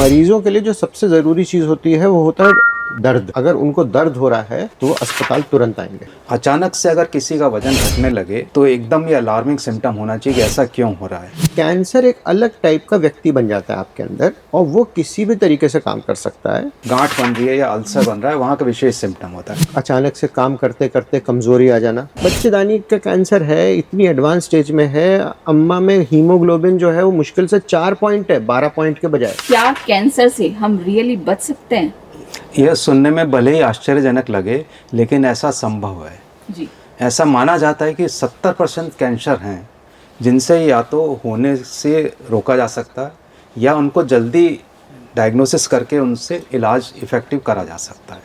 मरीजों के लिए जो सबसे ज़रूरी चीज़ होती है वो होता है दर्द। अगर उनको दर्द हो रहा है तो वो अस्पताल तुरंत आएंगे। अचानक से अगर किसी का वजन घटने लगे तो एकदम ये अलार्मिंग सिम्टम होना चाहिए कि ऐसा क्यों हो रहा है। कैंसर एक अलग टाइप का व्यक्ति बन जाता है आपके अंदर और वो किसी भी तरीके से काम कर सकता है। गांठ बन रही है या अल्सर बन रहा है, वहाँ का विशेष सिम्टम होता है। अचानक से काम करते करते कमजोरी आ जाना। बच्चेदानी का कैंसर है, इतनी एडवांस स्टेज में है, अम्मा में हीमोग्लोबिन जो है वो मुश्किल से 4 पॉइंट है 12 पॉइंट के बजाय। क्या कैंसर से हम रियली बच सकते हैं? यह सुनने में भले ही आश्चर्यजनक लगे, लेकिन ऐसा संभव है जी। ऐसा माना जाता है कि 70% कैंसर हैं जिनसे या तो होने से रोका जा सकता है या उनको जल्दी डायग्नोसिस करके उनसे इलाज इफ़ेक्टिव करा जा सकता है।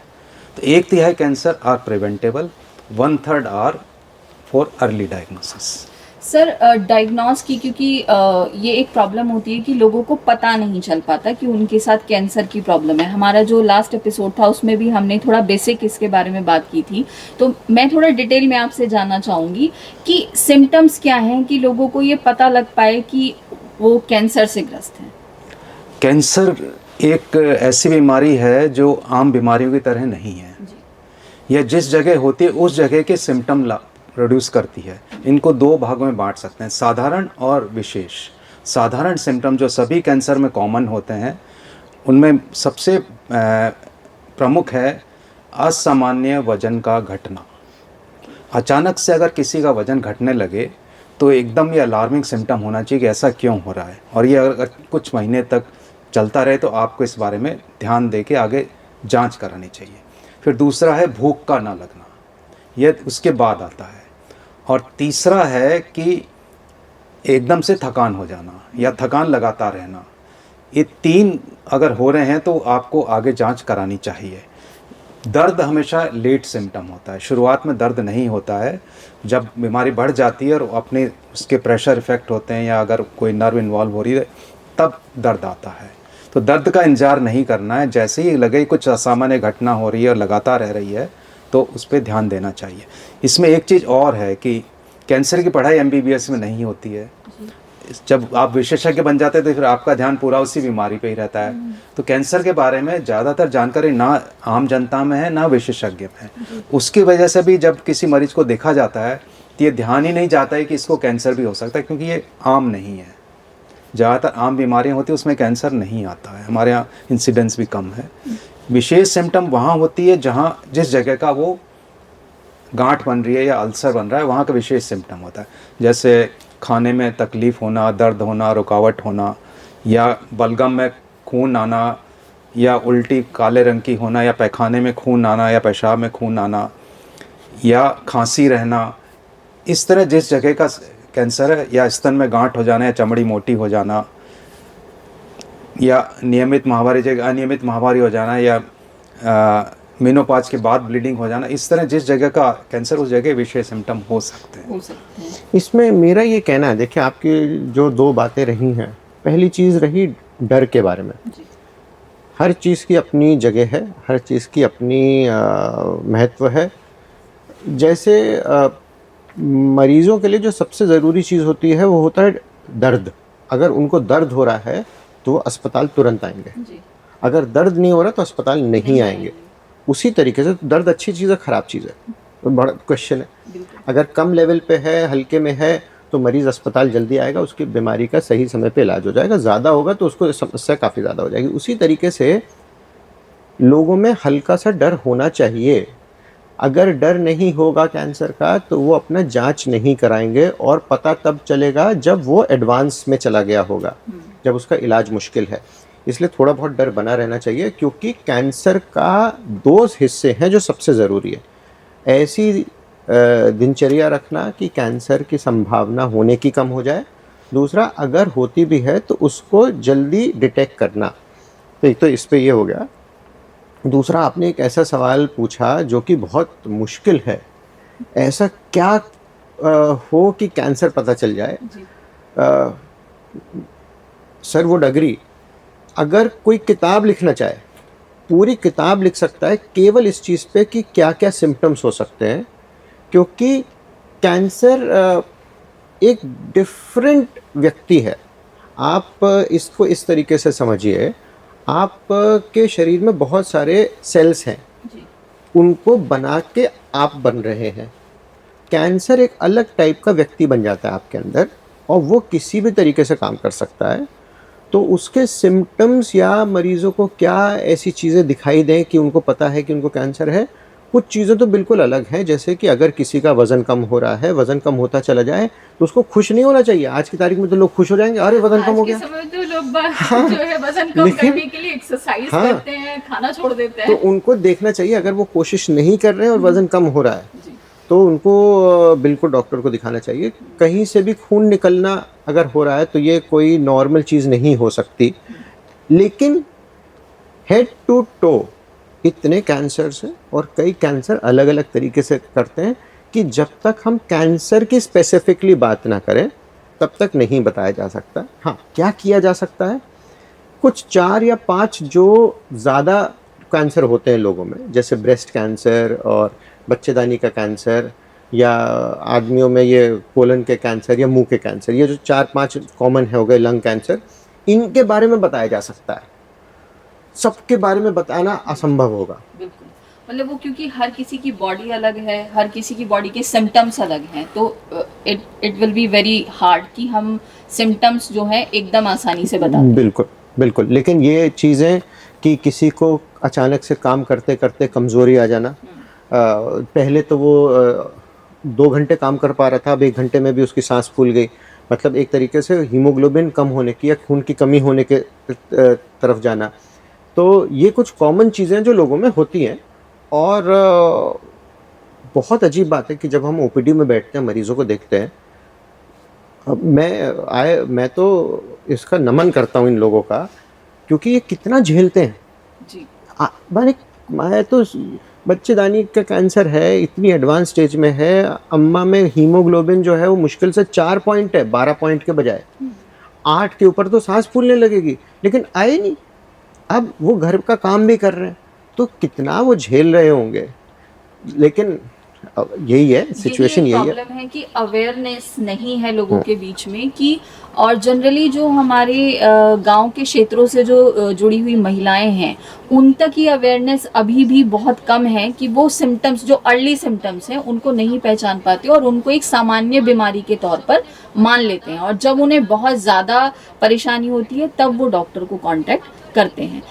तो 1/3 cancer are preventable, 1/3 are for early diagnosis. Sir, diagnose की क्योंकि ये एक प्रॉब्लम होती है कि लोगों को पता नहीं चल पाता कि उनके साथ कैंसर की प्रॉब्लम है। हमारा जो लास्ट एपिसोड था उसमें भी हमने थोड़ा बेसिक इसके बारे में बात की थी, तो मैं थोड़ा डिटेल में आपसे जानना चाहूँगी कि सिम्टम्स क्या हैं कि लोगों को ये पता लग पाए कि वो कैंसर से ग्रस्त हैं। कैंसर एक ऐसी बीमारी है जो आम बीमारियों की तरह नहीं है। यह जिस जगह होती है उस जगह के सिम्टम प्रोड्यूस करती है। इनको 2 भागों में बांट सकते हैं, साधारण और विशेष। साधारण सिम्टम जो सभी कैंसर में कॉमन होते हैं, उनमें सबसे प्रमुख है असामान्य वजन का घटना। अचानक से अगर किसी का वजन घटने लगे तो एकदम ये अलार्मिंग सिम्टम होना चाहिए कि ऐसा क्यों हो रहा है, और ये अगर कुछ महीने तक चलता रहे तो आपको इस बारे में ध्यान दे के आगे जांच करानी चाहिए। फिर दूसरा है भूख का ना लगना, यह उसके बाद आता है। और तीसरा है कि एकदम से थकान हो जाना या थकान लगातार रहना। ये 3 अगर हो रहे हैं तो आपको आगे जांच करानी चाहिए। दर्द हमेशा लेट सिम्टम होता है, शुरुआत में दर्द नहीं होता है। जब बीमारी बढ़ जाती है और अपने उसके प्रेशर इफ़ेक्ट होते हैं या अगर कोई नर्व इन्वॉल्व हो रही है तब दर्द आता है। तो दर्द का इंतजार नहीं करना है, जैसे ही लगे कुछ असामान्य घटना हो रही है और लगातार रह रही है तो उस पर ध्यान देना चाहिए। इसमें एक चीज़ और है कि कैंसर की पढ़ाई MBBS में नहीं होती है। जब आप विशेषज्ञ बन जाते हैं तो फिर आपका ध्यान पूरा उसी बीमारी पे ही रहता है। तो कैंसर के बारे में ज़्यादातर जानकारी ना आम जनता में है ना विशेषज्ञ में है। उसकी वजह से भी जब किसी मरीज को देखा जाता है तो ये ध्यान ही नहीं जाता है कि इसको कैंसर भी हो सकता है, क्योंकि ये आम नहीं है। ज़्यादातर आम बीमारियाँ होती हैं उसमें कैंसर नहीं आता है, हमारे यहाँ इंसिडेंस भी कम है। विशेष सिम्टम वहाँ होती है जहाँ जिस जगह का वो गांठ बन रही है या अल्सर बन रहा है, वहाँ का विशेष सिम्टम होता है। जैसे खाने में तकलीफ़ होना, दर्द होना, रुकावट होना, या बलगम में खून आना, या उल्टी काले रंग की होना, या पैखाने में खून आना, या पेशाब में खून आना, या खांसी रहना। इस तरह जिस जगह का कैंसर है, या स्तन में गांठ हो जाना, या चमड़ी मोटी हो जाना, या नियमित माहवारी जगह अनियमित माहवारी हो जाना, या मेनोपॉज के बाद ब्लीडिंग हो जाना, इस तरह जिस जगह का कैंसर उस जगह विशेष सिम्टम हो सकते हैं। इसमें मेरा ये कहना है, देखिए आपकी जो 2 बातें रही हैं, पहली चीज़ रही डर के बारे में। हर चीज़ की अपनी जगह है, हर चीज़ की अपनी महत्व है। जैसे मरीज़ों के लिए जो सबसे ज़रूरी चीज़ होती है वो होता है दर्द। अगर उनको दर्द हो रहा है तो अस्पताल तुरंत आएंगे। अगर दर्द नहीं हो रहा तो अस्पताल नहीं आएंगे। उसी तरीके से दर्द अच्छी चीज़ है ख़राब चीज़ है, तो बड़ा क्वेश्चन है। अगर कम लेवल पे है, हल्के में है, तो मरीज़ अस्पताल जल्दी आएगा, उसकी बीमारी का सही समय पे इलाज हो जाएगा। ज़्यादा होगा तो उसको समस्या काफ़ी ज़्यादा हो जाएगी। उसी तरीके से लोगों में हल्का सा डर होना चाहिए। अगर डर नहीं होगा कैंसर का तो वो अपना जांच नहीं कराएंगे, और पता तब चलेगा जब वो एडवांस में चला गया होगा, जब उसका इलाज मुश्किल है। इसलिए थोड़ा बहुत डर बना रहना चाहिए, क्योंकि कैंसर का 2 हिस्से हैं जो सबसे ज़रूरी है। ऐसी दिनचर्या रखना कि कैंसर की संभावना होने की कम हो जाए। दूसरा, अगर होती भी है तो उसको जल्दी डिटेक्ट करना। तो एक तो इस पे ये हो गया। दूसरा, आपने एक ऐसा सवाल पूछा जो कि बहुत मुश्किल है। ऐसा क्या हो कि कैंसर पता चल जाए? सर वुड एग्री, अगर कोई किताब लिखना चाहे, पूरी किताब लिख सकता है केवल इस चीज़ पे कि क्या क्या सिम्टम्स हो सकते हैं, क्योंकि कैंसर एक डिफरेंट व्यक्ति है। आप इसको इस तरीके से समझिए, आप के शरीर में बहुत सारे सेल्स हैं, जी उनको बना के आप बन रहे हैं। कैंसर एक अलग टाइप का व्यक्ति बन जाता है आपके अंदर, और वो किसी भी तरीके से काम कर सकता है। तो उसके सिम्टम्स या मरीज़ों को क्या ऐसी चीज़ें दिखाई दें कि उनको पता है कि उनको कैंसर है, कुछ चीज़ें तो बिल्कुल अलग हैं। जैसे कि अगर किसी का वज़न कम हो रहा है, वज़न कम होता चला जाए, तो उसको खुश नहीं होना चाहिए। आज की तारीख में तो लोग खुश हो जाएंगे, अरे वज़न कम हो आज के गया। समय में तो लोग हाँ, जो है वजन कम लेकिन करने के लिए एक्सरसाइज हाँ, करते हैं, खाना छोड़ देते तो हैं। उनको देखना चाहिए। अगर वो कोशिश नहीं कर रहे हैं और वज़न कम हो रहा है, जी तो उनको बिल्कुल डॉक्टर को दिखाना चाहिए। कहीं से भी खून निकलना अगर हो रहा है, तो ये कोई नॉर्मल चीज़ नहीं हो सकती। लेकिन हेड टू टो इतने कैंसर्स हैं, और कई कैंसर अलग अलग तरीके से करते हैं कि जब तक हम कैंसर की स्पेसिफिकली बात ना करें, तब तक नहीं बताया जा सकता। हाँ, क्या किया जा सकता है? कुछ 4 या 5 जो ज़्यादा कैंसर होते हैं लोगों में, जैसे ब्रेस्ट कैंसर और बच्चेदानी का कैंसर, या आदमियों में ये कोलन के कैंसर या मुंह के कैंसर, ये जो 4-5 कॉमन है हो गए, लंग कैंसर, इनके बारे में बताया जा सकता है। सबके बारे में बताना असंभव होगा। बिल्कुल, मतलब वो क्योंकि हर किसी की बॉडी अलग है, हर किसी की बॉडी के सिम्टम्स अलग हैं, तो it will be very hard कि हम सिम्टम्स जो है एकदम आसानी से बता दें। बिल्कुल, बिल्कुल। लेकिन ये चीज़ें कि किसी को अचानक से काम करते-करते कमज़ोरी आ जाना, पहले तो वो 2 घंटे काम कर पा रहा था, अब 1 घंटे में भी उसकी साँस फूल गई। मतलब एक तरीके से हीमोग्लोबिन कम होने की या खून की कमी होने के तरफ जाना। तो ये कुछ कॉमन चीज़ें जो लोगों में होती हैं। और बहुत अजीब बात है कि जब हम ओपीडी में बैठते हैं, मरीज़ों को देखते हैं, अब मैं तो इसका नमन करता हूँ इन लोगों का, क्योंकि ये कितना झेलते हैं। जी मैं तो बच्चेदानी का कैंसर है, इतनी एडवांस स्टेज में है, अम्मा में हीमोग्लोबिन जो है वो मुश्किल से 4 पॉइंट है, 12 पॉइंट के बजाय 8 के ऊपर, तो सांस फूलने लगेगी, लेकिन आए नहीं। अब वो घर का काम भी कर रहे हैं, तो कितना वो झेल रहे होंगे। लेकिन अब यही है, सिचुएशन यही है। प्रॉब्लम है कि अवेयरनेस नहीं है लोगों के बीच में कि, और जनरली जो हमारे गांव के क्षेत्रों से जो जुड़ी हुई महिलाएं हैं, उन तक ये अवेयरनेस अभी भी बहुत कम है कि वो सिम्टम्स, जो अर्ली सिम्टम्स हैं, उनको नहीं पहचान पाते और उनको एक सामान्य बीमारी के तौर पर मान लेते हैं, और जब उन्हें बहुत ज़्यादा परेशानी होती है तब वो डॉक्टर को कांटेक्ट करते हैं।